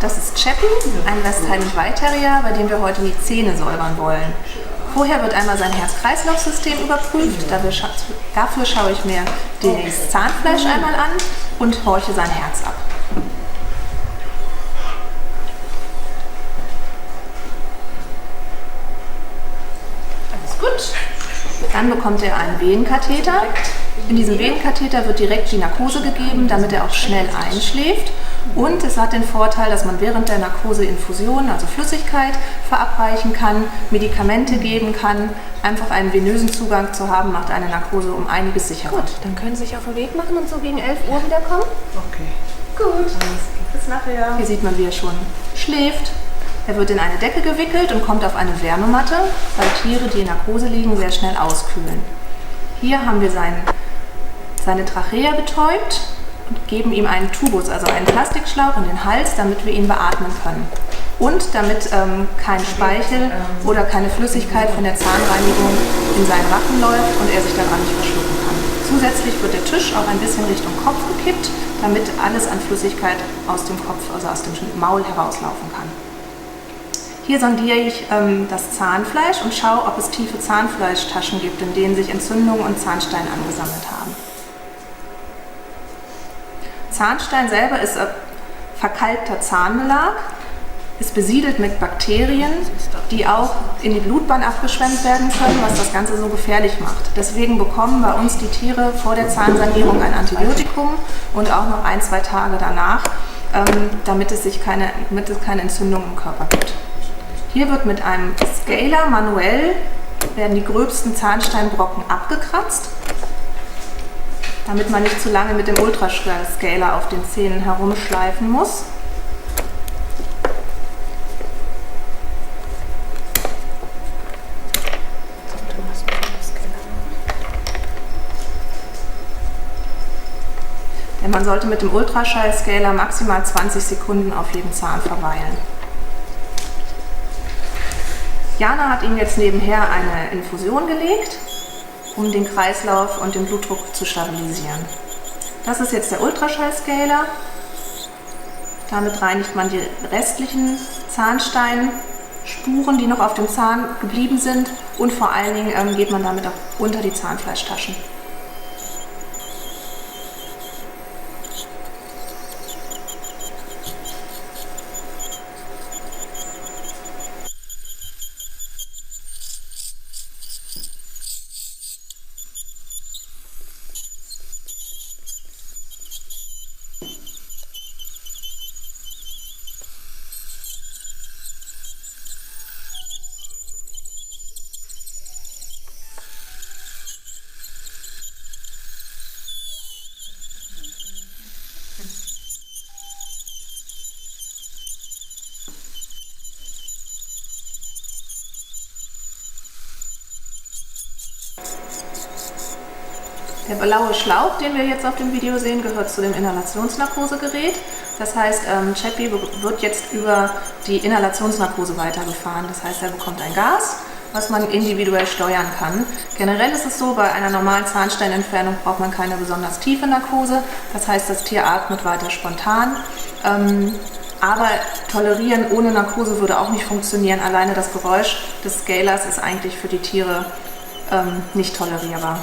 Das ist Chappie, ein Westheimer Weißterrier, bei dem wir heute die Zähne säubern wollen. Vorher wird einmal sein Herz-Kreislauf-System überprüft. Dafür schaue ich mir das Zahnfleisch einmal an und horche sein Herz ab. Alles gut. Dann bekommt er einen Venenkatheter. In diesem Venenkatheter wird direkt die Narkose gegeben, damit er auch schnell einschläft. Und es hat den Vorteil, dass man während der Narkose Infusionen, also Flüssigkeit, verabreichen kann, Medikamente geben kann. Einfach einen venösen Zugang zu haben, macht eine Narkose um einiges sicherer. Gut, dann können Sie sich auf den Weg machen und so gegen 11 Uhr wiederkommen. Okay. Gut. Bis nachher. Hier sieht man, wie er schon schläft. Er wird in eine Decke gewickelt und kommt auf eine Wärmematte, weil Tiere, die in Narkose liegen, sehr schnell auskühlen. Hier haben wir seine Trachea betäubt und geben ihm einen Tubus, also einen Plastikschlauch in den Hals, damit wir ihn beatmen können. Und damit kein Speichel oder keine Flüssigkeit von der Zahnreinigung in seinen Rachen läuft und er sich daran nicht verschlucken kann. Zusätzlich wird der Tisch auch ein bisschen Richtung Kopf gekippt, damit alles an Flüssigkeit aus dem Kopf, also aus dem Maul herauslaufen kann. Hier sondiere ich das Zahnfleisch und schaue, ob es tiefe Zahnfleischtaschen gibt, in denen sich Entzündungen und Zahnstein angesammelt haben. Zahnstein selber ist verkalkter Zahnbelag, ist besiedelt mit Bakterien, die auch in die Blutbahn abgeschwemmt werden können, was das Ganze so gefährlich macht. Deswegen bekommen bei uns die Tiere vor der Zahnsanierung ein Antibiotikum und auch noch 1-2 Tage danach, damit es keine Entzündung im Körper gibt. Hier wird mit einem Scaler manuell werden die gröbsten Zahnsteinbrocken abgekratzt, damit man nicht zu lange mit dem Ultrascaler auf den Zähnen herumschleifen muss. Denn man sollte mit dem Ultraschallscaler maximal 20 Sekunden auf jedem Zahn verweilen. Jana hat ihm jetzt nebenher eine Infusion gelegt, um den Kreislauf und den Blutdruck zu stabilisieren. Das ist jetzt der Ultraschallscaler. Damit reinigt man die restlichen Zahnsteinspuren, die noch auf dem Zahn geblieben sind, und vor allen Dingen geht man damit auch unter die Zahnfleischtaschen. Der blaue Schlauch, den wir jetzt auf dem Video sehen, gehört zu dem Inhalationsnarkosegerät. Das heißt, Chappie wird jetzt über die Inhalationsnarkose weitergefahren. Das heißt, er bekommt ein Gas, was man individuell steuern kann. Generell ist es so, bei einer normalen Zahnsteinentfernung braucht man keine besonders tiefe Narkose. Das heißt, das Tier atmet weiter spontan. Aber tolerieren ohne Narkose würde auch nicht funktionieren. Alleine das Geräusch des Scalers ist eigentlich für die Tiere nicht tolerierbar.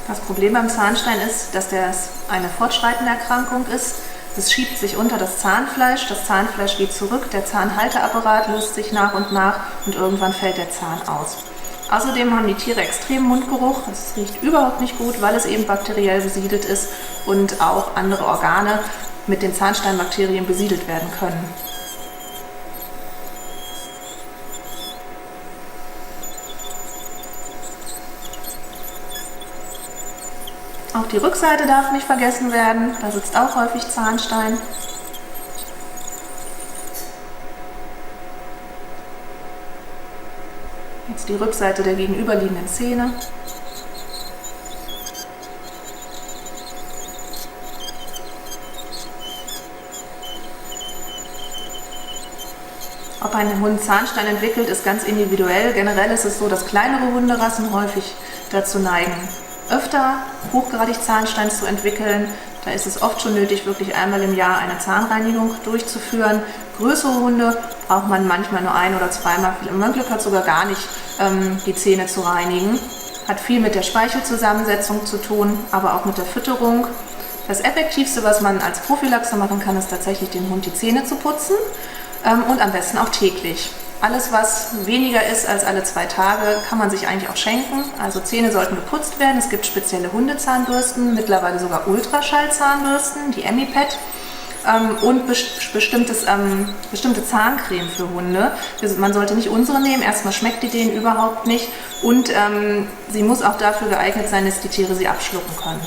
Das Problem beim Zahnstein ist, dass das eine fortschreitende Erkrankung ist. Es schiebt sich unter das Zahnfleisch geht zurück, der Zahnhalteapparat löst sich nach und irgendwann fällt der Zahn aus. Außerdem haben die Tiere extremen Mundgeruch, es riecht überhaupt nicht gut, weil es eben bakteriell besiedelt ist und auch andere Organe mit den Zahnsteinbakterien besiedelt werden können. Auch die Rückseite darf nicht vergessen werden, da sitzt auch häufig Zahnstein. Jetzt die Rückseite der gegenüberliegenden Zähne. Ob ein Hund Zahnstein entwickelt, ist ganz individuell. Generell ist es so, dass kleinere Hunderassen häufig dazu neigen, öfter hochgradig Zahnstein zu entwickeln. Da ist es oft schon nötig, wirklich einmal im Jahr eine Zahnreinigung durchzuführen. Größere Hunde braucht man manchmal nur ein- oder zweimal. Mein Glück hat sogar gar nicht, die Zähne zu reinigen. Hat viel mit der Speichelzusammensetzung zu tun, aber auch mit der Fütterung. Das Effektivste, was man als Prophylaxe machen kann, ist tatsächlich dem Hund die Zähne zu putzen und am besten auch täglich. Alles, was weniger ist als alle 2 Tage, kann man sich eigentlich auch schenken. Also Zähne sollten geputzt werden. Es gibt spezielle Hundezahnbürsten, mittlerweile sogar Ultraschallzahnbürsten, die Emipet. Und bestimmte Zahncreme für Hunde. Man sollte nicht unsere nehmen, erstmal schmeckt die denen überhaupt nicht und sie muss auch dafür geeignet sein, dass die Tiere sie abschlucken können.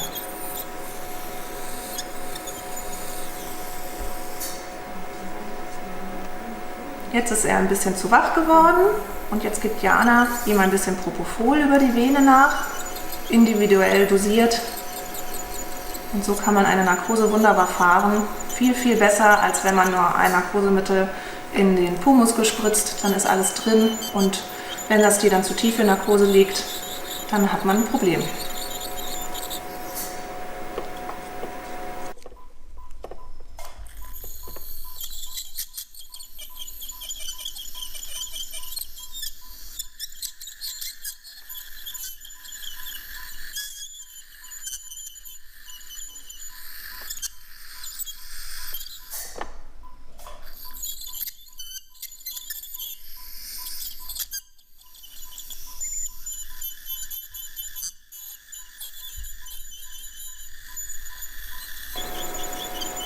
Jetzt ist er ein bisschen zu wach geworden und jetzt gibt Jana ihm ein bisschen Propofol über die Vene nach, individuell dosiert. Und so kann man eine Narkose wunderbar fahren. Viel, viel besser, als wenn man nur ein Narkosemittel in den Po-Muskel spritzt. Dann ist alles drin und wenn das Tier dann zu tief in Narkose liegt, dann hat man ein Problem.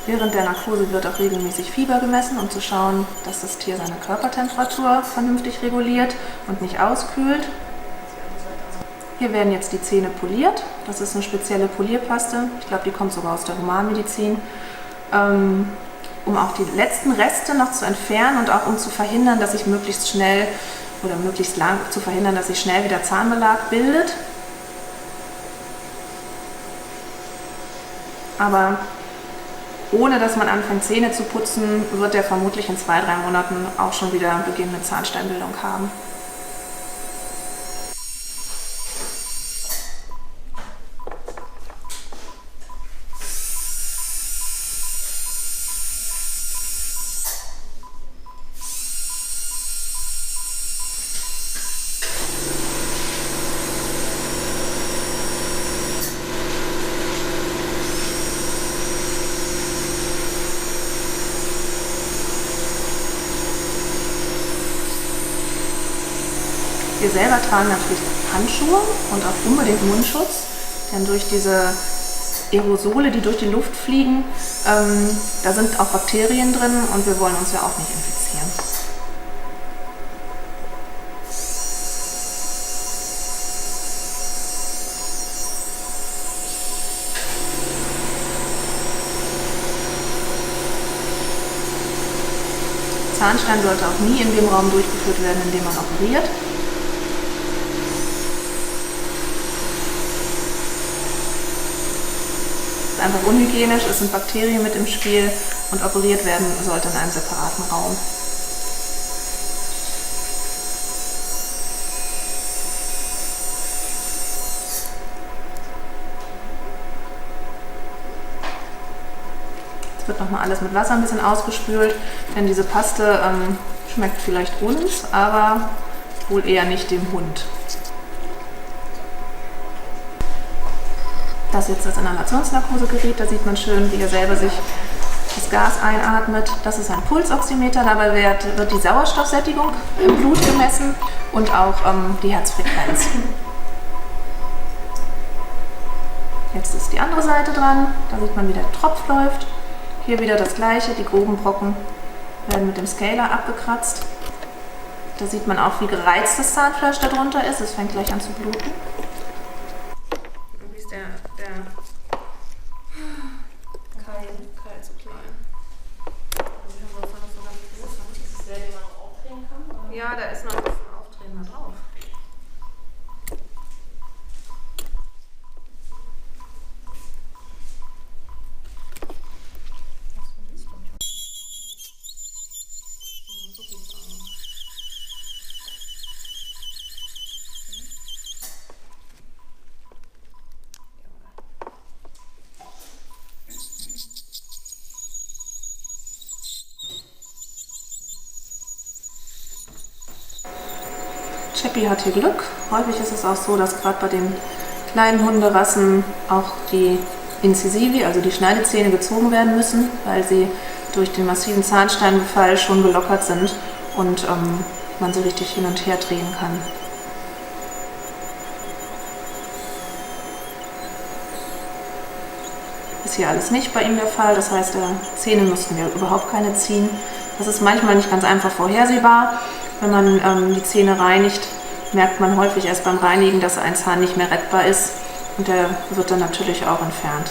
Während der Narkose wird auch regelmäßig Fieber gemessen, um zu schauen, dass das Tier seine Körpertemperatur vernünftig reguliert und nicht auskühlt. Hier werden jetzt die Zähne poliert. Das ist eine spezielle Polierpaste. Ich glaube, die kommt sogar aus der Humanmedizin. Um auch die letzten Reste noch zu entfernen und auch um zu verhindern, dass sich möglichst schnell oder möglichst lang zu verhindern, dass sich schnell wieder Zahnbelag bildet. Aber ohne dass man anfängt, Zähne zu putzen, wird er vermutlich in 2-3 Monaten auch schon wieder beginnende Zahnsteinbildung haben. Wir selber tragen natürlich Handschuhe und auch unbedingt Mundschutz, denn durch diese Aerosole, die durch die Luft fliegen, da sind auch Bakterien drin und wir wollen uns ja auch nicht infizieren. Zahnstein sollte auch nie in dem Raum durchgeführt werden, in dem man operiert. Es ist einfach unhygienisch, es sind Bakterien mit im Spiel und operiert werden sollte in einem separaten Raum. Jetzt wird nochmal alles mit Wasser ein bisschen ausgespült, denn diese Paste schmeckt vielleicht uns, aber wohl eher nicht dem Hund. Das ist jetzt das Inhalationsnarkosegerät, da sieht man schön, wie er selber sich das Gas einatmet. Das ist ein Pulsoximeter, dabei wird die Sauerstoffsättigung im Blut gemessen und auch die Herzfrequenz. Jetzt ist die andere Seite dran. Da sieht man, wie der Tropf läuft. Hier wieder das gleiche, die groben Brocken werden mit dem Scaler abgekratzt. Da sieht man auch, wie gereizt das Zahnfleisch darunter ist. Es fängt gleich an zu bluten. Wie ist der Keil zu klein. Ja, da ist noch ein bisschen Aufdrehen da drauf. Chappie hat hier Glück. Häufig ist es auch so, dass gerade bei den kleinen Hunderassen auch die Incisivi, also die Schneidezähne, gezogen werden müssen, weil sie durch den massiven Zahnsteinbefall schon gelockert sind und man sie richtig hin und her drehen kann. Ist hier alles nicht bei ihm der Fall, das heißt, Zähne müssten wir überhaupt keine ziehen. Das ist manchmal nicht ganz einfach vorhersehbar. Wenn man die Zähne reinigt, merkt man häufig erst beim Reinigen, dass ein Zahn nicht mehr rettbar ist und der wird dann natürlich auch entfernt.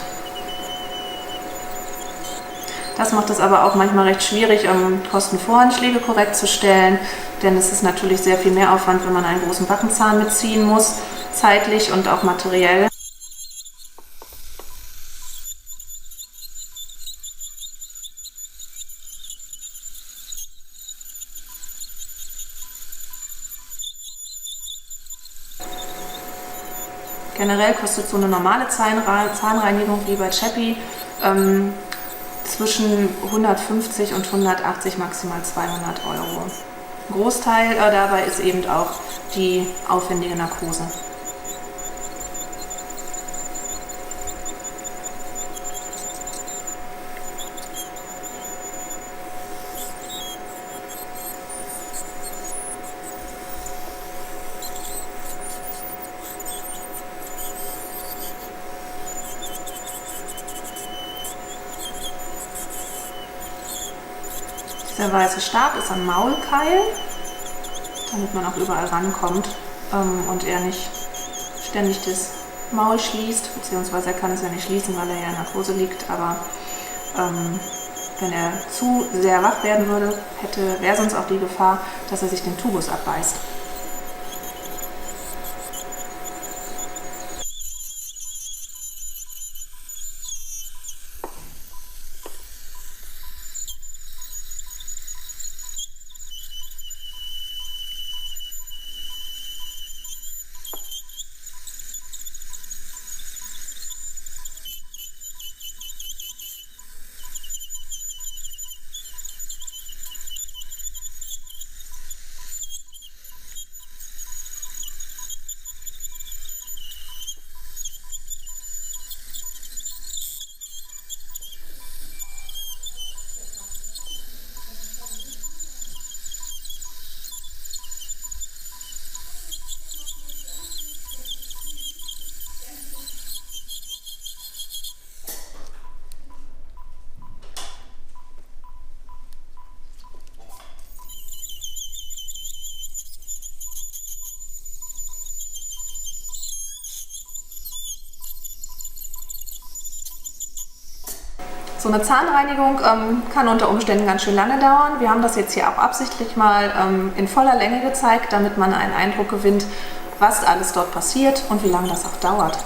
Das macht es aber auch manchmal recht schwierig, Kostenvoranschläge korrekt zu stellen, denn es ist natürlich sehr viel mehr Aufwand, wenn man einen großen Backenzahn mitziehen muss, zeitlich und auch materiell. Generell kostet so eine normale Zahnreinigung wie bei Chappie zwischen 150 und 180, maximal 200 Euro. Ein Großteil dabei ist eben auch die aufwendige Narkose. Der weiße Stab ist ein Maulkeil, damit man auch überall rankommt und er nicht ständig das Maul schließt, beziehungsweise er kann es ja nicht schließen, weil er ja in Narkose liegt, aber wenn er zu sehr wach werden würde, wäre sonst auch die Gefahr, dass er sich den Tubus abbeißt. So eine Zahnreinigung kann unter Umständen ganz schön lange dauern. Wir haben das jetzt hier auch absichtlich mal in voller Länge gezeigt, damit man einen Eindruck gewinnt, was alles dort passiert und wie lange das auch dauert.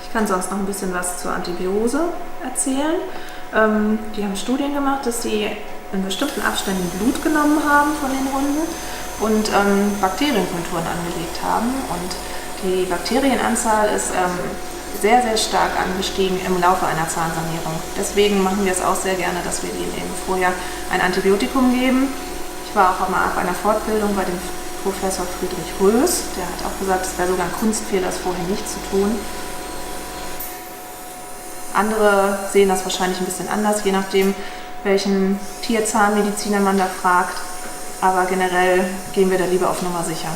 Ich kann sonst noch ein bisschen was zur Antibiose erzählen. Die haben Studien gemacht, dass sie in bestimmten Abständen Blut genommen haben von den Hunden und Bakterienkulturen angelegt haben. Und die Bakterienanzahl ist sehr, sehr stark angestiegen im Laufe einer Zahnsanierung. Deswegen machen wir es auch sehr gerne, dass wir denen eben vorher ein Antibiotikum geben. Ich war auch mal auf einer Fortbildung bei dem Professor Friedrich Rös. Der hat auch gesagt, es wäre sogar ein Kunstfehler, es vorher nicht zu tun. Andere sehen das wahrscheinlich ein bisschen anders, je nachdem, welchen Tierzahnmediziner man da fragt. Aber generell gehen wir da lieber auf Nummer sicher.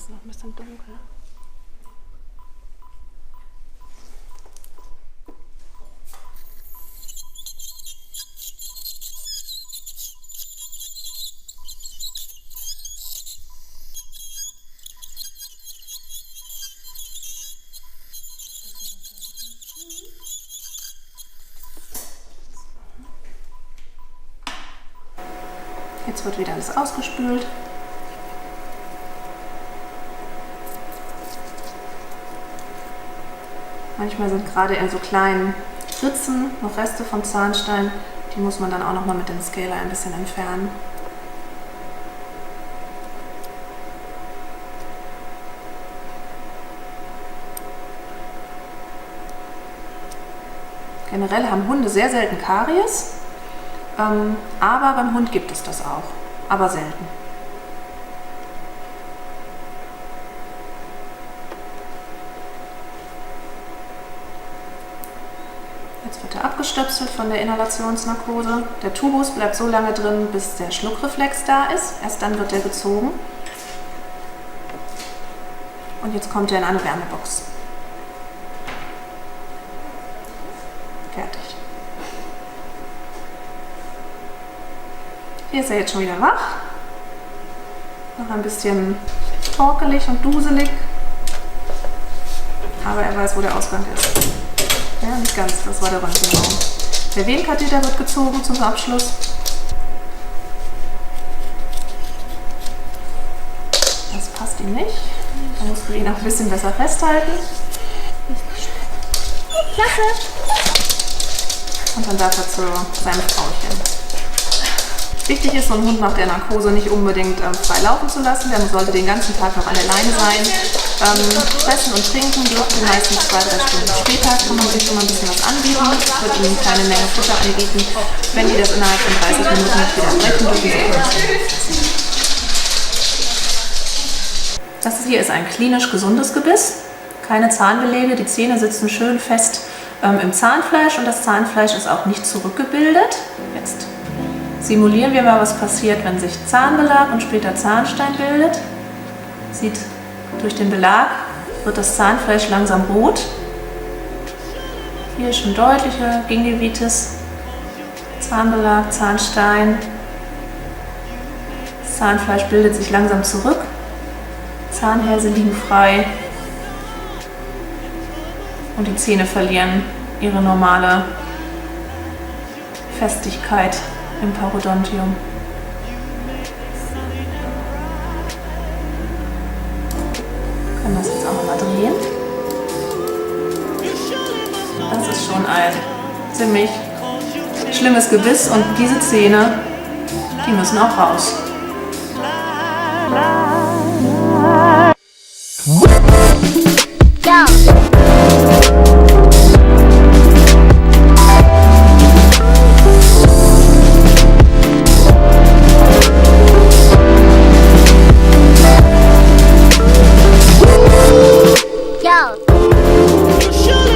Noch ein bisschen dunkel. Jetzt wird wieder alles ausgespült. Manchmal sind gerade in so kleinen Ritzen noch Reste vom Zahnstein. Die muss man dann auch noch mal mit dem Scaler ein bisschen entfernen. Generell haben Hunde sehr selten Karies, aber beim Hund gibt es das auch, aber selten. Jetzt wird er abgestöpselt von der Inhalationsnarkose. Der Tubus bleibt so lange drin, bis der Schluckreflex da ist. Erst dann wird er gezogen. Und jetzt kommt er in eine Wärmebox. Fertig. Hier ist er jetzt schon wieder wach. Noch ein bisschen torkelig und duselig. Aber er weiß, wo der Ausgang ist. Ja, nicht ganz, das war der Röntgenraum. Der Venenkatheter wird gezogen zum Abschluss. Das passt ihm nicht. Da musst du ihn auch ein bisschen besser festhalten. Klasse! Und dann darf er zu seinem Frauchen. Wichtig ist, so einen Hund nach der Narkose nicht unbedingt frei laufen zu lassen. Der sollte den ganzen Tag noch an der Leine sein. Fressen und trinken dürfen meistens 2-3 Stunden später. Kann man sich schon mal ein bisschen was anbieten. Ich würde ihnen eine kleine Menge Futter anbieten. Wenn die das innerhalb von 30 Minuten nicht wieder brechen, dürfen sie essen. Das hier ist ein klinisch gesundes Gebiss. Keine Zahnbelege. Die Zähne sitzen schön fest im Zahnfleisch und das Zahnfleisch ist auch nicht zurückgebildet. Jetzt simulieren wir mal, was passiert, wenn sich Zahnbelag und später Zahnstein bildet. Sieht, durch den Belag wird das Zahnfleisch langsam rot. Hier ist schon deutliche Gingivitis, Zahnbelag, Zahnstein. Das Zahnfleisch bildet sich langsam zurück. Zahnhälse liegen frei. Und die Zähne verlieren ihre normale Festigkeit im Parodontium. Wir können das jetzt auch nochmal drehen. Das ist schon ein ziemlich schlimmes Gebiss und diese Zähne, die müssen auch raus. Yo.